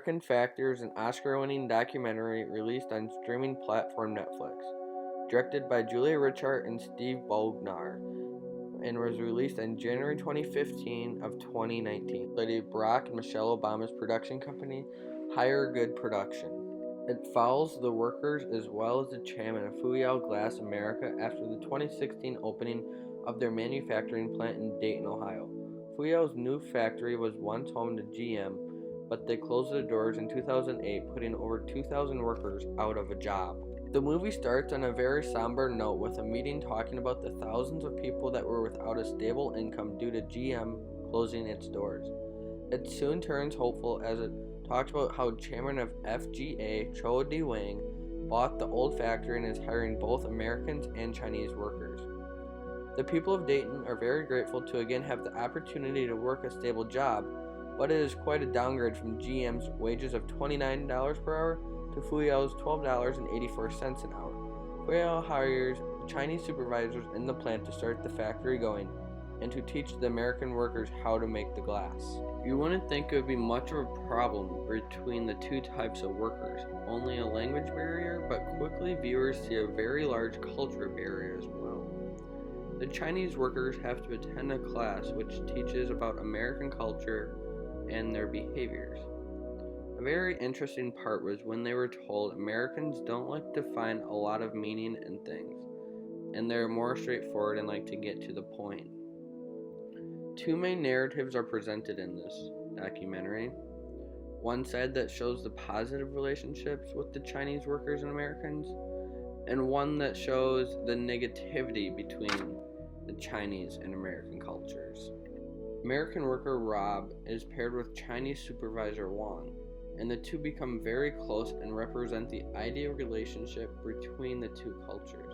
American Factory is an Oscar-winning documentary released on streaming platform Netflix, directed by Julia Richard and Steve Bognar, and was released on January 2015 of 2019. Lady Barack and Michelle Obama's production company, Higher Good Production. It follows the workers as well as the chairman of Fuyao Glass America after the 2016 opening of their manufacturing plant in Dayton, Ohio. Fuyao's new factory was once home to GM, but they closed their doors in 2008, putting over 2,000 workers out of a job. The movie starts on a very somber note with a meeting talking about the thousands of people that were without a stable income due to GM closing its doors. It soon turns hopeful as it talks about how chairman of FGA, Cho Di-Wang, bought the old factory and is hiring both Americans and Chinese workers. The people of Dayton are very grateful to again have the opportunity to work a stable job, but it is quite a downgrade from GM's wages of $29 per hour to Fuyao's $12.84 an hour. Fuyao hires Chinese supervisors in the plant to start the factory going and to teach the American workers how to make the glass. You wouldn't think it would be much of a problem between the two types of workers, only a language barrier, but quickly viewers see a very large cultural barrier as well. The Chinese workers have to attend a class which teaches about American culture and their behaviors. A very interesting part was when they were told Americans don't like to find a lot of meaning in things, and they're more straightforward and like to get to the point. Two main narratives are presented in this documentary. One side that shows the positive relationships with the Chinese workers and Americans, and one that shows the negativity between the Chinese and American cultures. American worker Rob is paired with Chinese supervisor Wang, and the two become very close and represent the ideal relationship between the two cultures.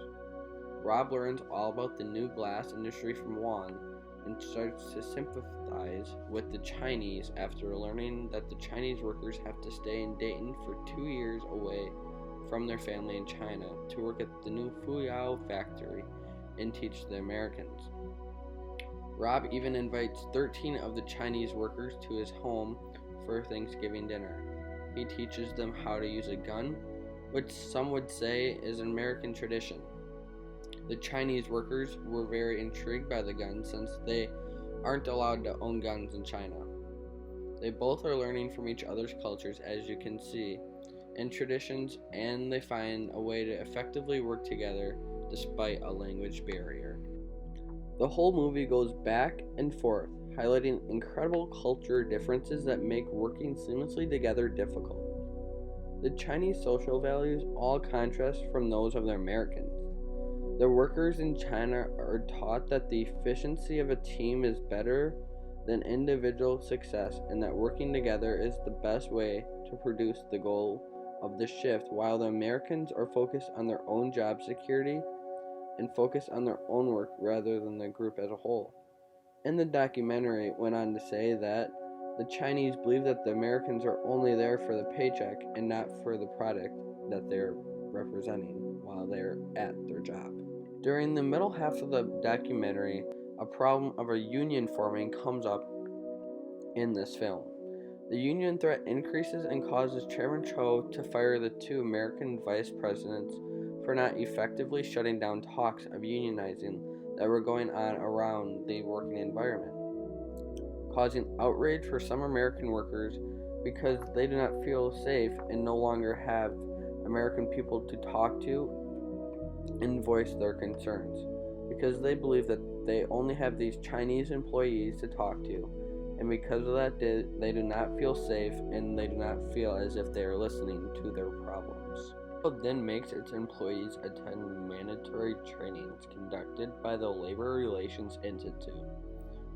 Rob learns all about the new glass industry from Wang and starts to sympathize with the Chinese after learning that the Chinese workers have to stay in Dayton for 2 years away from their family in China to work at the new Fuyao factory and teach the Americans. Rob even invites 13 of the Chinese workers to his home for Thanksgiving dinner. He teaches them how to use a gun, which some would say is an American tradition. The Chinese workers were very intrigued by the gun since they aren't allowed to own guns in China. They both are learning from each other's cultures, as you can see, and traditions, and they find a way to effectively work together despite a language barrier. The whole movie goes back and forth, highlighting incredible culture differences that make working seamlessly together difficult. The Chinese social values all contrast from those of the Americans. The workers in China are taught that the efficiency of a team is better than individual success and that working together is the best way to produce the goal of the shift, while the Americans are focused on their own job security and focused on their own work rather than the group as a whole. And the documentary went on to say that the Chinese believe that the Americans are only there for the paycheck and not for the product that they're representing while they're at their job. During the middle half of the documentary, a problem of a union forming comes up in this film. The union threat increases and causes Chairman Cho to fire the two American vice presidents for not effectively shutting down talks of unionizing that were going on around the working environment, causing outrage for some American workers because they do not feel safe and no longer have American people to talk to and voice their concerns, because they believe that they only have these Chinese employees to talk to, and because of that they do not feel safe and they do not feel as if they are listening to their problems. It then makes its employees attend mandatory trainings conducted by the Labor Relations Institute,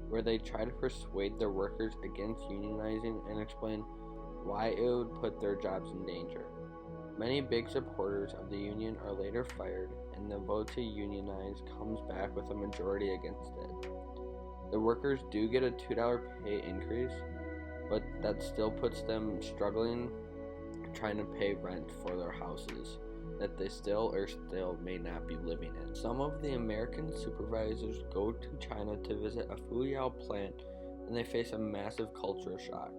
where they try to persuade their workers against unionizing and explain why it would put their jobs in danger. Many big supporters of the union are later fired, and the vote to unionize comes back with a majority against it. The workers do get a $2 pay increase, but that still puts them struggling trying to pay rent for their houses that they still may not be living in. Some of the American supervisors go to China to visit a Fuyao plant, and they face a massive culture shock.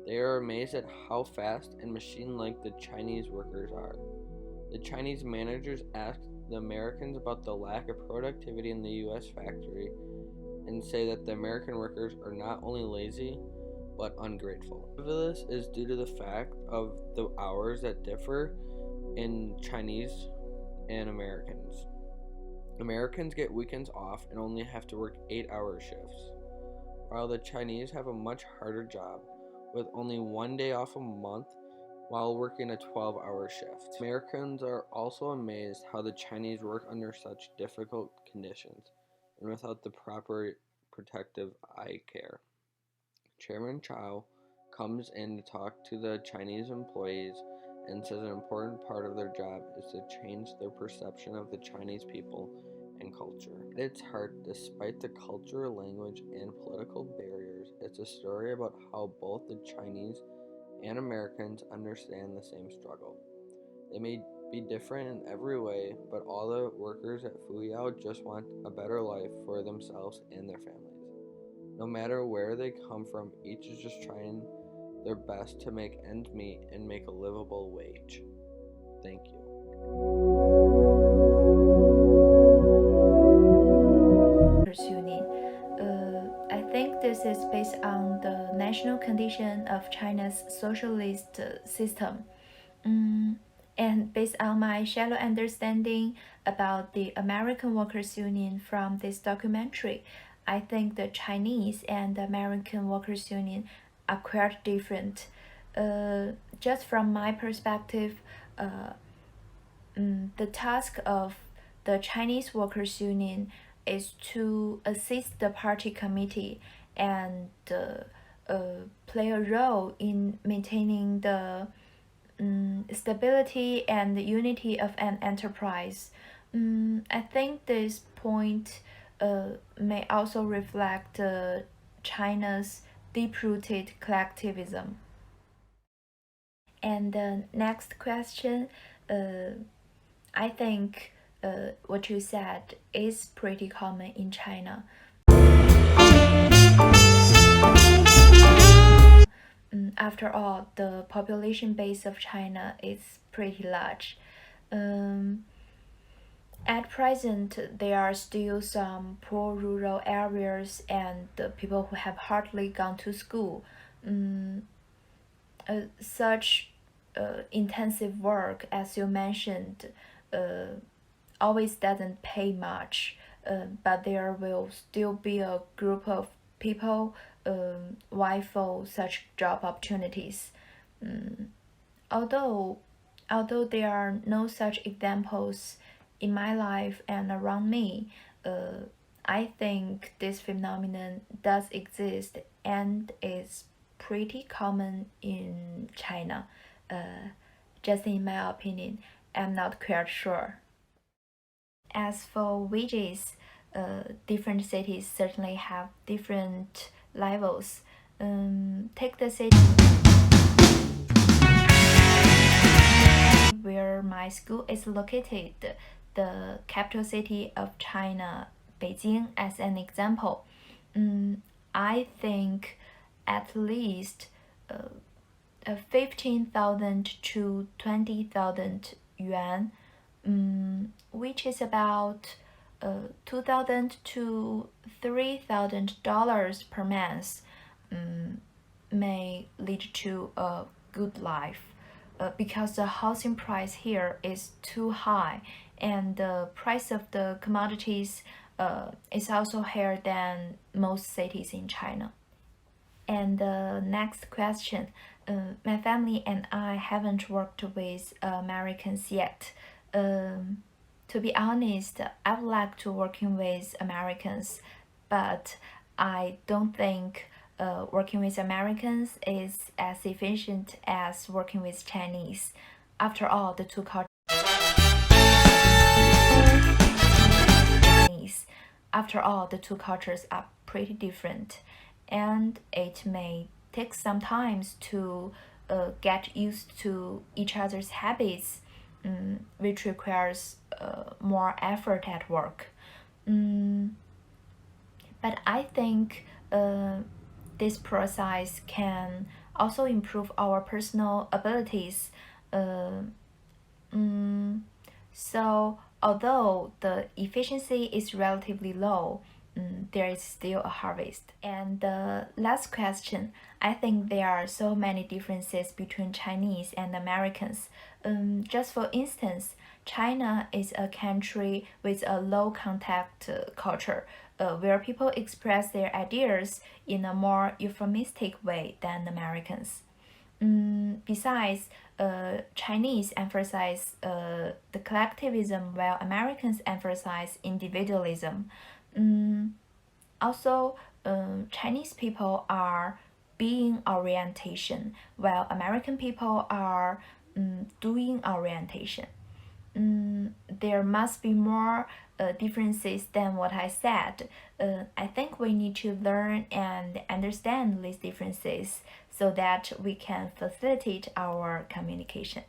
They are amazed at how fast and machine-like the Chinese workers are. The Chinese managers ask the Americans about the lack of productivity in the U.S. factory and say that the American workers are not only lazy, but ungrateful. This is due to the fact of the hours that differ in Chinese and Americans. Americans get weekends off and only have to work 8-hour shifts, while the Chinese have a much harder job with only 1 day off a month while working a 12-hour shift. Americans are also amazed how the Chinese work under such difficult conditions and without the proper protective eye care. Chairman Chow comes in to talk to the Chinese employees and says an important part of their job is to change their perception of the Chinese people and culture. At its heart, despite the culture, language, and political barriers, it's a story about how both the Chinese and Americans understand the same struggle. They may be different in every way, but all the workers at Fuyao just want a better life for themselves and their families. No matter where they come from, each is just trying their best to make ends meet and make a livable wage. Thank you. Union. I think this is based on the national condition of China's socialist system. And based on my shallow understanding about the American Workers' Union from this documentary, I think the Chinese and the American Workers' Union are quite different. Just from my perspective, the task of the Chinese Workers' Union is to assist the party committee and play a role in maintaining the stability and the unity of an enterprise. I think this point may also reflect China's deep-rooted collectivism. And the next question, I think what you said is pretty common in China. After all, the population base of China is pretty large. At present, there are still some poor rural areas and the people who have hardly gone to school. Such intensive work, as you mentioned, always doesn't pay much, but there will still be a group of people vie for such job opportunities. Although there are no such examples in my life and around me, I think this phenomenon does exist and is pretty common in China. Just in my opinion, I'm not quite sure. As for wages, different cities certainly have different levels. Take the city where my school is located, the capital city of China, Beijing, as an example. I think at least 15,000 to 20,000 yuan, which is about $2,000 to $3,000 per month, may lead to a good life. Because the housing price here is too high and the price of the commodities is also higher than most cities in China. And the next question, my family and I haven't worked with Americans yet. To be honest, I would like to working with Americans, but I don't think working with Americans is as efficient as working with Chinese. After all, the two cultures. After all, the two cultures are pretty different, and it may take some time to get used to each other's habits, which requires more effort at work. But I think this process can also improve our personal abilities. Uh, mm, so, although the efficiency is relatively low, there is still a harvest. And the last question, I think there are so many differences between Chinese and Americans. Just for instance, China is a country with a low contact culture, where people express their ideas in a more euphemistic way than Americans. Besides, Chinese emphasize the collectivism while Americans emphasize individualism. Also, Chinese people are being orientation, while American people are doing orientation. There must be more differences than what I said. I think we need to learn and understand these differences so that we can facilitate our communication.